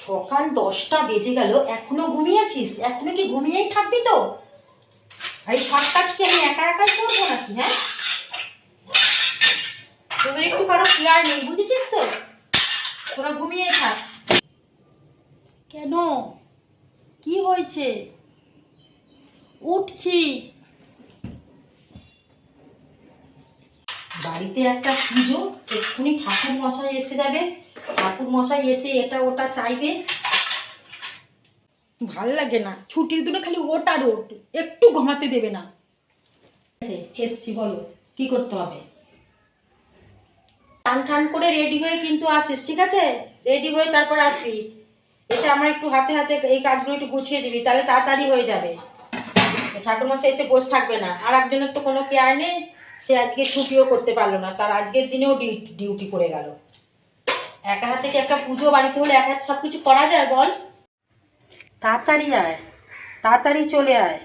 সকাল 10টা বেজে গেল, এখনো ঘুমিয়েছিস? এখনো কি ঘুমিয়েই থাকবি? তো এই সব কাজ কি আমি একা একাই করবো নাকি? হ্যাঁ, তোদের একটু কারো কেয়ার নেই, বুঝেছিস তো? তোরা ঘুমিয়েই থাক। কেন, কি হয়েছে? উঠছি। বাড়িতে একটা পুজো, এক্ষুনি ঠাকুর মশাই এসে যাবে। ঠাকুর মশাই এসে এটা ওটা চাইবে, ভাল লাগে না। ছুটির দিনে খালি ওট আর ওট, একটু ঘুমাতে দেবে না। এসছি, বলো কি করতে হবে? টান টান করে রেডি হয়ে কিন্তু আসিস, ঠিক আছে? রেডি হয়ে তারপর আসবি। এসে আমার একটু হাতে হাতে এই কাজগুলো একটু গুছিয়ে দিবি, তাহলে তাড়াতাড়ি হয়ে যাবে। ঠাকুরমশাই এসে বসে থাকবে না। আর একজনের তো কোনো কেয়ার নেই, সে আজকে ছুটিও করতে পারলো না, তার আজকের দিনেও ডিউটি পড়ে গেল। একা হাতে কি একটা পুজো বাড়িতে হলে একা সব কিছু করা যায় বল? তাড়াতাড়ি আয়, তাড়াতাড়ি চলে আয়।